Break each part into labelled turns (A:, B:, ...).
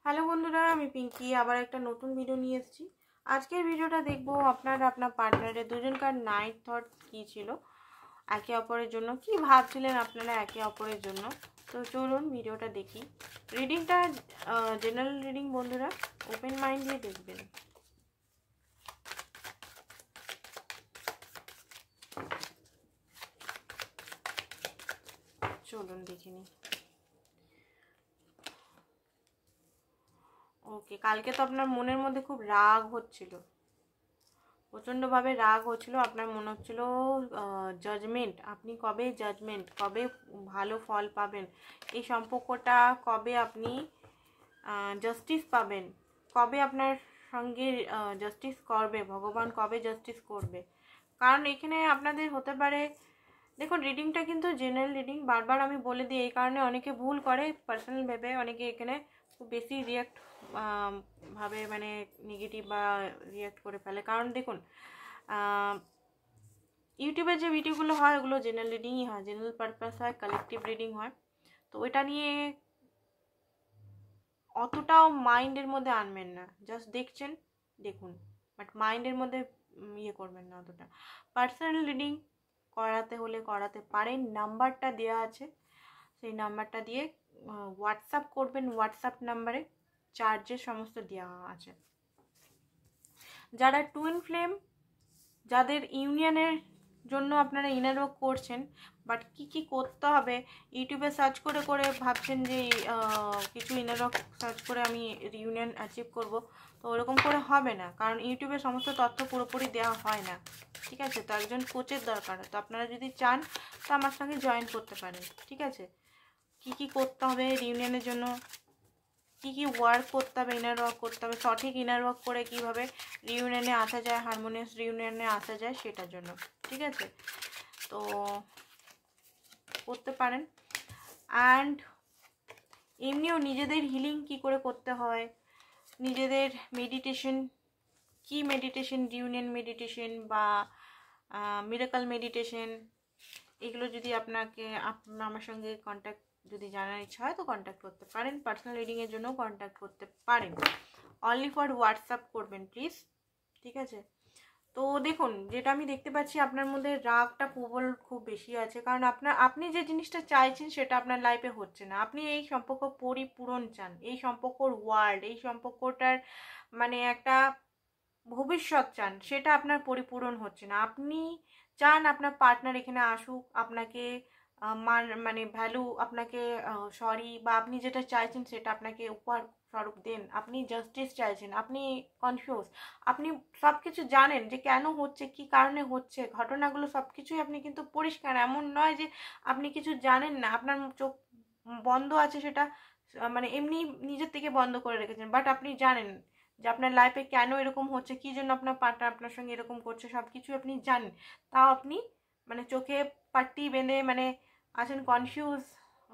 A: Hello বন্ধুরা, আমি পিঙ্কি আবার একটা নতুন ভিডিও নিয়ে এসেছি। আজকের ভিডিওটা দেখবো আপনার পার্টনারের দুজনকার নাইট থট কী ছিল, একে অপরের জন্য কি ভাবছিলেন আপনারা একে অপরের জন্য। তো চলুন ভিডিওটা দেখি। রিডিংটা জেনারেল রিডিং বন্ধুরা, ওপেন মাইন্ড দিয়ে দেখবেন। চলুন দেখে নিই। ওকে, কালকে তো আপনার মনের মধ্যে খুব রাগ হচ্ছিল, প্রচণ্ডভাবে রাগ হচ্ছিল। আপনার মনে হচ্ছিল জাজমেন্ট, আপনি কবে জাজমেন্ট, কবে ভালো ফল পাবেন, এই সম্পর্কটা কবে আপনি জাস্টিস পাবেন, কবে আপনার সঙ্গে জাস্টিস করবে ভগবান, কবে জাস্টিস করবে। কারণ এখানে আপনাদের হতে পারে, দেখুন রিডিংটা কিন্তু জেনারেল রিডিং, বারবার আমি বলে দিই, এই কারণে অনেকে ভুল করে পার্সোনাল ভেবে, অনেকে এখানে খুব বেশি রিয়াক্ট ভাবে, মানে নেগেটিভ বা রিয়াক্ট করে ফেলে। কারণ দেখুন ইউটিউবে যে ভিডিওগুলো হয় ওগুলো জেনারেল রিডিংই হয়, জেনারেল পারপাস হয়, কালেকটিভ রিডিং হয়। তো ওইটা নিয়ে অতটাও মাইন্ডের মধ্যে আনবেন না, জাস্ট দেখছেন দেখুন, বাট মাইন্ডের মধ্যে ইয়ে করবেন না অতটা। পার্সোনাল রিডিং করাতে হলে করাতে পারেন, নাম্বারটা দেওয়া আছে, সেই নাম্বারটা দিয়ে হোয়াটসঅ্যাপ করবেন, হোয়াটসঅ্যাপ নাম্বারে চার্জের সমস্ত দেওয়া আছে। যারা টুইন ফ্লেম, যাদের ইউনিয়নের জন্য আপনারা ইনার ওয়ার্ক করছেন, বাট কি করতে হবে ইউটিউবে সার্চ করে করে ভাবছেন যে কিছু ইনার ওয়ার্ক সার্চ করে আমি রিউনিয়ন অ্যাচিভ করব, তো ওরকম করে হবে না, কারণ ইউটিউবে সমস্ত তথ্য পুরোপুরি দেওয়া হয় না, ঠিক আছে। তো একজন কোচের দরকার। তো আপনারা যদি চান তো আমার সঙ্গে জয়েন করতে পারেন, ঠিক আছে। কি করতে হবে রিউনিয়নের জন্য, কি ওয়ার্ক করতে হবে, ইনার ওয়ার্ক করতে হবে, সঠিক ইনার ওয়ার্ক করে কিভাবে রিউনিয়নে আসা যায়, হারমোনিয়াস রিউনিয়নে আসা যায় সেটার জন্য, ঠিক আছে। তো করতে পারেন। অ্যান্ড এমনিও নিজেদের হিলিং কি করে করতে হয়, নিজেদের মেডিটেশন, কি মেডিটেশন, রিউনিয়ন মেডিটেশন বা মিরাকল মেডিটেশন, এগুলো যদি আপনাকে আমার সঙ্গে কন্ট্যাক্ট যদি জানার ইচ্ছা হয় তো কন্ট্যাক্ট করতে পারেন, পার্সোনাল রিডিংয়ের জন্য কন্ট্যাক্ট করতে পারেন। অনলি ফর হোয়াটসঅ্যাপ করবেন প্লিজ, ঠিক আছে। তো দেখুন, যেটা আমি দেখতে পাচ্ছি আপনার মধ্যে রাগটা খুব বেশি আছে, কারণ আপনি যে জিনিসটা চাইছেন সেটা আপনার লাইফে হচ্ছে না। আপনি এই সম্পর্ক পরিপূরণ চান, এই সম্পর্কর ওয়ার্ল্ড, এই সম্পর্কটার মানে একটা ভবিষ্যৎ চান, সেটা আপনার পরিপূরণ হচ্ছে না। আপনি চান আপনার পার্টনার এখানে আসুক, আপনাকে মানে ভ্যালু, আপনাকে সরি, বা আপনি যেটা চাইছেন সেটা আপনাকে উপহার স্বরূপ দেন। আপনি জাস্টিস চাইছেন, আপনি কনফিউজ, আপনি সব কিছু জানেন যে কেন হচ্ছে, কি কারণে হচ্ছে, ঘটনাগুলো সব কিছুই আপনি কিন্তু পরিষ্কার। এমন নয় যে আপনি কিছু জানেন না, আপনার চোখ বন্ধ আছে, সেটা মানে এমনি নিজের থেকে বন্ধ করে রেখেছেন, বাট আপনি জানেন যে আপনার লাইফে কেন এরকম হচ্ছে, কী জন্য আপনার পার্টনার আপনার সঙ্গে এরকম করছে, সব কিছু আপনি জানেন। তাও আপনি মানে চোখে পাট্টি বেঁধে মানে আছেন, কনফিউজ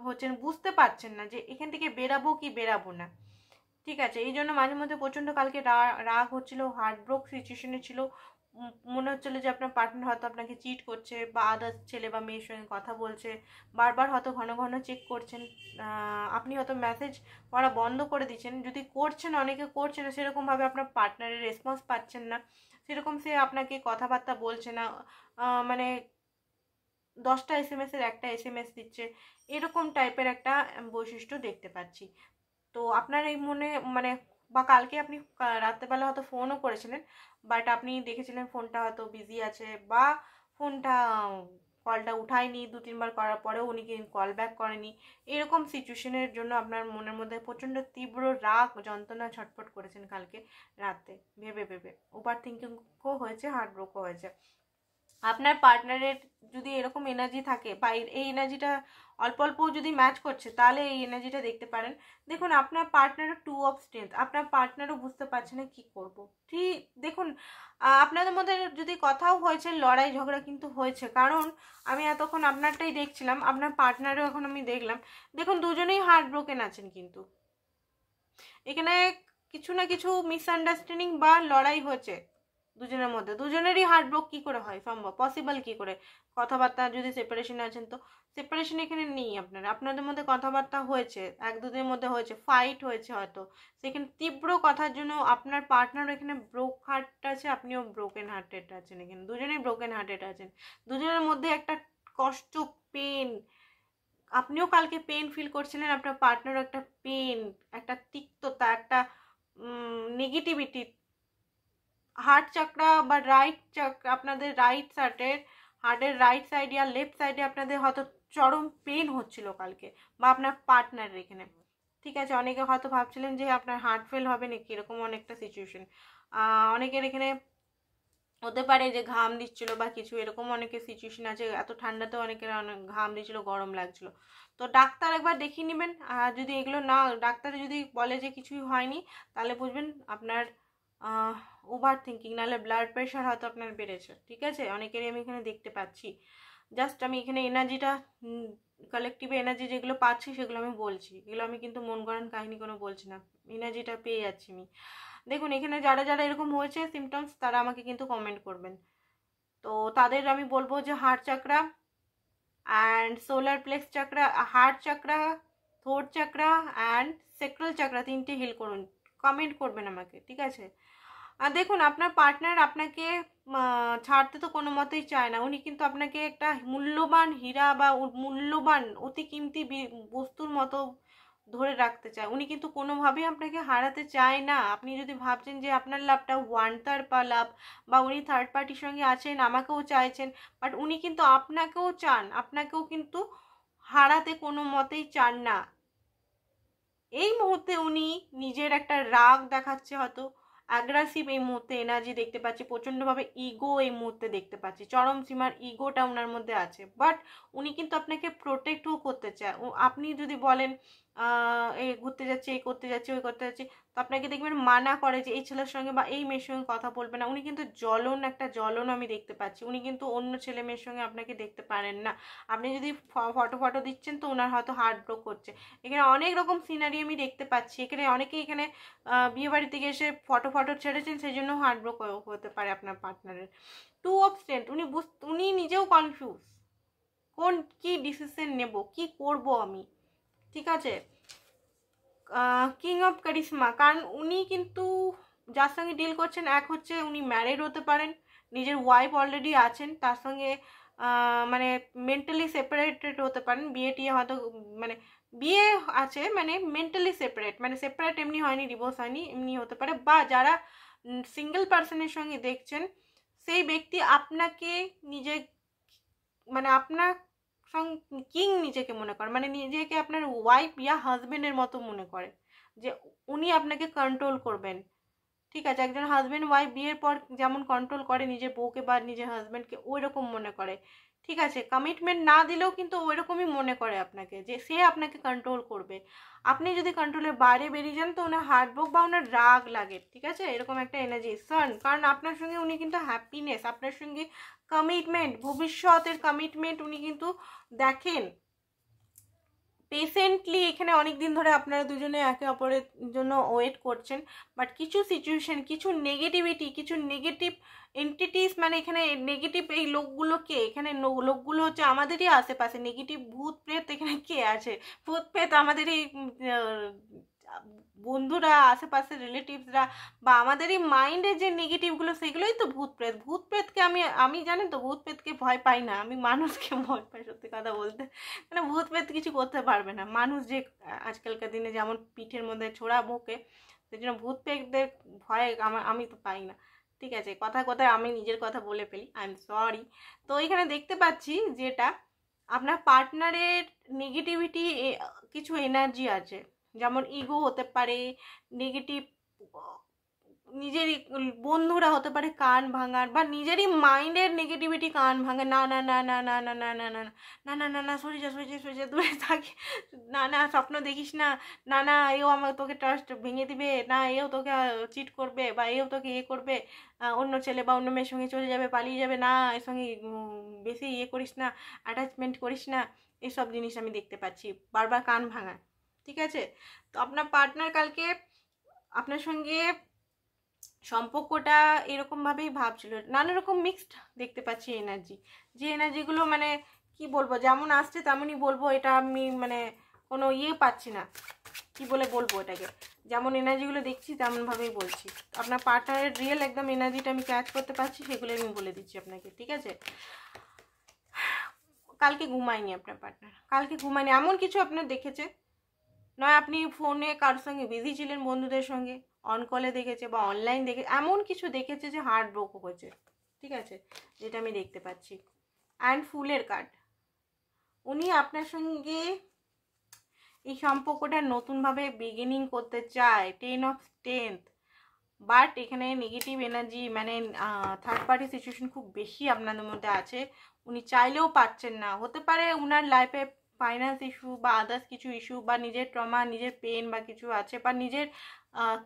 A: হচ্ছেন, বুঝতে পারছেন না যে এখান থেকে বেরাবো কি বেরাবো না, ঠিক আছে। এই জন্য মাঝে মধ্যে প্রচণ্ড কালকে রাগ হচ্ছিল, হার্টব্রোক সিচুয়েশনে ছিল। মনে হচ্ছিলো যে আপনার পার্টনার হয়তো আপনাকে চিট করছে, বা আদার্স ছেলে বা মেয়ের সঙ্গে কথা বলছে, বারবার হয়তো ঘন ঘন চেক করছেন, আপনি হয়তো মেসেজ করা বন্ধ করে দিচ্ছেন, যদি করছেন, অনেকে করছে না, সেরকমভাবে আপনার পার্টনারের রেসপন্স পাচ্ছেন না, সেরকম সে আপনাকে কথাবার্তা বলছে না, মানে 10টা SMS-এর একটা SMS দিচ্ছে, এরকম টাইপের একটা বৈশিষ্ট্য দেখতে পাচ্ছি। তো আপনার এই মনে মানে, বা কালকে আপনি রাত্রেবেলা হয়তো ফোনও করেছিলেন, বাট আপনি দেখেছিলেন ফোনটা হয়তো বিজি আছে, বা ফোনটা কলটা উঠায়নি, 2-3 বার করার পরেও উনি কল ব্যাক করেনি। এরকম সিচুয়েশনের জন্য আপনার মনের মধ্যে প্রচণ্ড তীব্র রাগ, যন্ত্রণা ছটফট করেছেন কালকে রাতে, ভেবে ভেবে ওভার থিঙ্কিংও হয়েছে, হার্টব্রোকও হয়েছে। আপনার পার্টনারের যদি এরকম এনার্জি থাকে, বা এই এনার্জিটা অল্প অল্প যদি ম্যাচ করছে, তাহলে এই এনার্জিটা দেখতে পারেন। দেখুন আপনার পার্টনারও 2 অফ স্ট্রেংথ, আপনার পার্টনারও বুঝতে পারছে না কি করব। ঠিক দেখুন, আপনাদের মধ্যে যদি কথাও হয়েছে, লড়াই ঝগড়া কিন্তু হয়েছে, কারণ আমি এতক্ষণ আপনারটাই দেখছিলাম, আপনার পার্টনারও এখন আমি দেখলাম। দেখুন দুজনেই হার্ট ব্রোকেন আছেন, কিন্তু এখানে কিছু না কিছু মিসআন্ডারস্ট্যান্ডিং বা লড়াই হয়েছে, দুজনের মধ্যে, দুজনেরই হার্ট ব্রেক কী করে হয় সম্ভব, পসিবল কী করে? কথাবার্তা যদি সেপারেশনে আছেন তো সেপারেশন এখানে নেই, আপনাদের মধ্যে কথাবার্তা হয়েছে, এক দুদিনের মধ্যে হয়েছে, ফাইট হয়েছে হয়তো, সেখানে তীব্র কথার জন্য আপনার পার্টনার এখানে ব্রোক হার্ট আছে, আপনিও ব্রোকেন হার্টেড আছেন, এখানে দুজনেই ব্রোকেন হার্টেড আছেন, দুজনের মধ্যে একটা কষ্ট, পেন, আপনিও কালকে পেন ফিল করছিলেন, আপনার পার্টনারও একটা পেন, একটা তিক্ততা, একটা নেগেটিভিটি, হার্ট চাকরা বা রাইট চাকরা, আপনাদের রাইট সাইডের হার্টের রাইট সাইডে আর লেফট সাইডে আপনাদের হয়তো চরম পেন হচ্ছিল কালকে, বা আপনার পার্টনারের এখানে, ঠিক আছে? অনেকে হয়তো ভাবছিলেন যে আপনার হার্ট ফেল হবে নাকি, এরকম অনেকটা সিচুয়েশন, অনেকের এখানে হতে পারে যে ঘাম দিচ্ছিল বা কিছু, এরকম অনেকের সিচুয়েশন আছে, এত ঠান্ডাতেও অনেকের অনেক ঘাম দিচ্ছিল, গরম লাগছিল, তো ডাক্তার একবার দেখিয়ে নেবেন। আর যদি এগুলো না, ডাক্তারে যদি বলে যে কিছুই হয়নি, তাহলে বুঝবেন আপনার ওভার থিঙ্কিং, নাহলে ব্লাড প্রেশার হয়তো আপনার বেড়েছে, ঠিক আছে? অনেকেরই আমি এখানে দেখতে পাচ্ছি, জাস্ট আমি এখানে এনার্জিটা, কালেকটিভ এনার্জি যেগুলো পাচ্ছি সেগুলো আমি বলছি, এগুলো আমি কিন্তু মন গড়ান কাহিনী কোনো বলছি না, এনার্জিটা পেয়ে যাচ্ছি আমি। দেখুন এখানে যারা যারা এরকম হয়েছে সিমটমস, তারা আমাকে কিন্তু কমেন্ট করবেন, তো তাদের আমি বলবো যে heart chakra and solar plexus chakra, heart chakra, throat chakra and sacral chakra, তিনটে হিল করুন, কমেন্ট করবেন আমাকে, ঠিক আছে? আর দেখুন আপনার পার্টনার আপনাকে ছাড়তে তো কোনো মতেই চায় না, উনি কিন্তু আপনাকে একটা মূল্যবান হীরা বা মূল্যবান অতি কিমতি বস্তুর মতো ধরে রাখতে চায়, উনি কিন্তু কোনোভাবেই আপনাকে হারাতে চায় না। আপনি যদি ভাবছেন যে আপনার লাভটা ওয়ান তারপা লাভ, বা উনি থার্ড পার্টির সঙ্গে আছেন, আমাকেও চাইছেন, বাট উনি কিন্তু আপনাকেও চান, আপনাকেও কিন্তু হারাতে কোনো মতেই চান না। এই মুহূর্তে উনি নিজের একটা রাগ দেখাচ্ছে, হয়তো অ্যাগ্রেসিভ এই মুহূর্তে এনার্জি দেখতে পাচ্ছি, প্রচণ্ডভাবে ইগো এই মুহূর্তে দেখতে পাচ্ছি, চরম সীমার ইগোটা ওনার মধ্যে আছে, বাট উনি কিন্তু আপনাকে প্রোটেক্টও করতে চায়। আপনি যদি বলেন এই ঘুরতে যাচ্ছি, এই করতে যাচ্ছি, ওই করতে যাচ্ছি, তো আপনাকে দেখবেন মানা করে যে এই ছেলের সঙ্গে বা এই মেয়ের সঙ্গে কথা বলবে না, উনি কিন্তু একটা জ্বলন আমি দেখতে পাচ্ছি, উনি কিন্তু অন্য ছেলে মেয়ের সঙ্গে আপনাকে দেখতে পারেন না। আপনি যদি ফটো দিচ্ছেন তো ওনার হয়তো হার্ট ব্রেক করছে, এখানে অনেক রকম সিনারি আমি দেখতে পাচ্ছি, এখানে অনেকেই এখানে বিয়ে বাড়ি থেকে এসে ফটো ছেড়েছেন, সেই জন্য হার্ট ব্রেক হতে পারে আপনার পার্টনারের। টু অফ স্ট্রেংথ, উনি নিজেও কনফিউজ, কি ডিসিশন নেব, কি করব আমি, ঠিক আছে? কিং অফ কারিশমা, কারণ উনি কিন্তু যার সঙ্গে ডিল করছেন, এক হচ্ছে উনি ম্যারিড হতে পারেন, নিজের ওয়াইফ অলরেডি আছেন, তার সঙ্গে মানে মেন্টালি সেপারেটেড হতে পারেন, বিয়ে টিয়ে হয়তো, মানে বিয়ে আছে মানে মেন্টালি সেপারেট, মানে সেপারেট এমনি হয়নি, ডিভোর্স হয়নি, এমনি হতে পারে, বা যারা সিঙ্গেল পার্সনের সঙ্গে দেখছেন, সেই ব্যক্তি আপনাকে নিজে, মানে আপনার কিং নিজেকে মনে করে, মানে নিজেকে আপনার ওয়াইফ ইয়া হাজবেন্ডের মতো মনে করে, যে উনি আপনাকে কন্ট্রোল করবেন, ঠিক আছে? একজন হাজবেন্ড ওয়াইফ বিয়ের পর যেমন কন্ট্রোল করে নিজের বউকে বা নিজের হাজবেন্ডকে, ওই রকম মনে করে, ঠিক আছে? কমিটমেন্ট না দিলেও কিন্তু ওই রকমই মনে করে আপনাকে, যে সে আপনাকে কন্ট্রোল করবে। আপনি যদি কন্ট্রোলের বাইরে বেরিয়ে যান তো ওনার হার্ট ব্রেক বা ওনার রাগ লাগে, ঠিক আছে? এরকম একটা এনার্জি সান, কারণ আপনার সঙ্গে উনি কিন্তু হ্যাপিনেস, আপনার সঙ্গে কমিটমেন্ট, ভবিষ্যতের কমিটমেন্ট উনি কিন্তু দেখেন পেশেন্টলি। এখানে অনেক দিন ধরে আপনারা দুজনে একে অপরের জন্য ওয়েট করছেন, বাট কিছু সিচুয়েশন, কিছু নেগেটিভিটি, কিছু নেগেটিভ এন্টিটিস, মানে এখানে নেগেটিভ এই লোকগুলোকে, এখানে লোকগুলো হচ্ছে আমাদেরই আশেপাশে, নেগেটিভ ভূত প্রেত এখানে কে আছে? ভূত প্রেত আমাদেরই বন্ধুরা, আশেপাশের রিলেটিভসরা, বা আমাদেরই মাইন্ডের যে নেগেটিভগুলো, সেগুলোই তো ভূত প্রেত। ভূত প্রেতকে আমি জানেন তো, ভূত প্রেতকে ভয় পাই না, আমি মানুষকে ভয় পাই, সত্যি কথা বলতে, মানে ভূত প্রেত কিছু করতে পারবে না। মানুষ যে আজকালকার দিনে যেমন পিঠের মধ্যে ছোড়া মুখে, সেই জন্য ভূত প্রেতদের ভয় আমি তো পাই না, ঠিক আছে? কথায় আমি নিজের কথা বলে ফেলি, আই এম সরি। তো এখানে দেখতে পাচ্ছি যেটা আপনার পার্টনারের নেগেটিভিটি, কিছু এনার্জি আছে, যেমন ইগো হতে পারে, নেগেটিভ নিজেরই বন্ধুরা হতে পারে কান ভাঙার, বা নিজেরই মাইন্ডের নেগেটিভিটি কান ভাঙে, না না না না না না না না না না না না না সরে যা দূরে থাকে, না না স্বপ্ন দেখিস না, না না এও আমার তোকে ট্রাস্ট ভেঙে দিবে, না এও তোকে চিট করবে, বা এও তোকে করবে, অন্য ছেলে বা অন্য মেয়ের সঙ্গে চলে যাবে, পালিয়ে যাবে, না এর সঙ্গে বেশি করিস না, অ্যাটাচমেন্ট করিস না, এইসব জিনিস আমি দেখতে পাচ্ছি, বারবার কান ভাঙা, ঠিক আছে? তো আপনার পার্টনার কালকে আপনার সঙ্গে সম্পর্কটা এরকমভাবেই ভাবছিল, নানা রকম মিক্সড দেখতে পাচ্ছি এনার্জি, যে এনার্জিগুলো মানে কি বলবো, যেমন আসছে তেমনই বলবো, এটা আমি মানে কোনো পাচ্ছি না, কি বলে বলবো এটাকে, যেমন এনার্জিগুলো দেখছি তেমনভাবেই বলছি। আপনার পার্টনারের রিয়েল একদম এনার্জিটা আমি ক্যাচ করতে পারছি, সেগুলো আমি বলে দিচ্ছি আপনাকে, ঠিক আছে? কালকে ঘুমায়নি আপনার পার্টনার, কালকে ঘুমায়নি, এমন কিছু আপনার দেখেছে, নয় আপনি ফোনে কারোর সঙ্গে বিজি ছিলেন, বন্ধুদের সঙ্গে অন কলে দেখেছে বা অনলাইন দেখে, এমন কিছু দেখেছে যে হার্ট ব্রোক হয়েছে, ঠিক আছে, যেটা আমি দেখতে পাচ্ছি। অ্যান্ড ফুলের কার্ড, উনি আপনার সঙ্গে এই সম্পর্কটা নতুনভাবে বিগিনিং করতে চায়, 10 বাট এখানে নেগেটিভ এনার্জি মানে থার্ড পার্টি সিচুয়েশন খুব বেশি আপনাদের মধ্যে আছে, উনি চাইলেও পাচ্ছেন না। হতে পারে উনার লাইফে ফাইন্যান্স ইস্যু বা আদার্স কিছু ইস্যু বা নিজের ট্রমা, নিজের পেন বা কিছু আছে, বা নিজের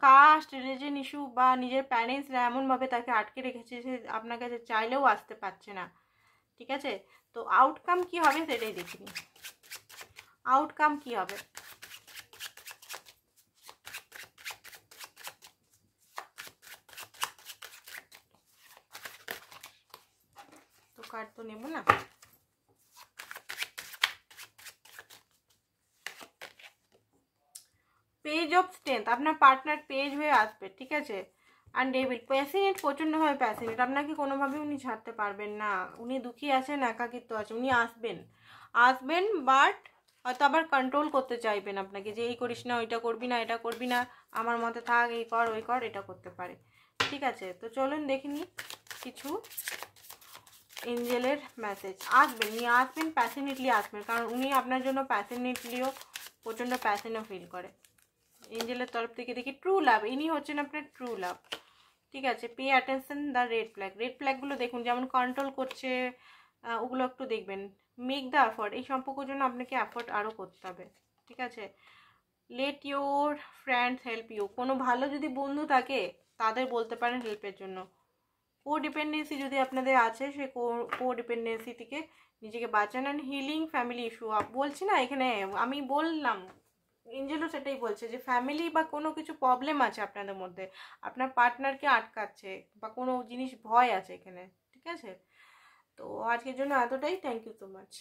A: কাস্ট রিলিজন ইস্যু বা নিজের প্যারেন্টসরা এমনভাবে তাকে আটকে রেখেছে যে আপনার কাছে চাইলেও আসতে পারছে না, ঠিক আছে? তো আউটকাম কি হবে সেটাই দেখিনি, আউটকাম কি হবে। তো কার্ড তো নেব না, পেজ অফ স্ট্রেংথ, আপনার পার্টনার পেজ হয়ে আসবে, ঠিক আছে? আর ডেভিল প্যাশনেট, প্রচণ্ডভাবে প্যাশনেট, আপনাকে কোনোভাবেই উনি ছাড়তে পারবেন না, উনি দুঃখী আছেন, একাকিত্ব আছে, উনি আসবেন বাট হয়তো আবার কন্ট্রোল করতে চাইবেন আপনাকে, যে এই করিস না, ওইটা করবি না, এটা করবি না, আমার মতে থাক, এই কর ওই কর, এটা করতে পারে, ঠিক আছে? তো চলুন দেখিনি কিছু এঞ্জেলের মেসেজ। উনি আসবেন, প্যাশনেটলি আসবেন, কারণ উনি আপনার জন্য প্যাশনেটলিও প্রচণ্ড প্যাশনও ফিল করে। এঞ্জেলের তরফ থেকে দেখি ট্রু লাভ, ইনি হচ্ছেন আপনার ট্রু লাভ, ঠিক আছে? পে অ্যাটেনশন দ্য রেড ফ্ল্যাগগুলো দেখুন, যেমন কন্ট্রোল করছে, ওগুলো একটু দেখবেন। মেক দ্য এফোর্ট, এই সম্পর্কের জন্য আপনাকে এফোর্ট আরও করতে হবে, ঠিক আছে? Let your friends help you, কোনো ভালো যদি বন্ধু থাকে তাদের বলতে পারেন হেল্পের জন্য। কোডিপেন্ডেন্সি যদি আপনাদের আছে, সে কোডিপেন্ডেন্সি থেকে নিজেকে বাঁচান। অ্যান্ড হিলিং ফ্যামিলি ইস্যু, বলছি না এখানে, আমি বললাম এঞ্জেলও সেটাই বলছে যে ফ্যামিলি বা কোনো কিছু প্রবলেম আছে আপনাদের মধ্যে, আপনার পার্টনারকে আটকাচ্ছে বা কোনো জিনিস ভয় আছে এখানে, ঠিক আছে? তো আজকের জন্য এতটাই, থ্যাংক ইউ সো মাচ।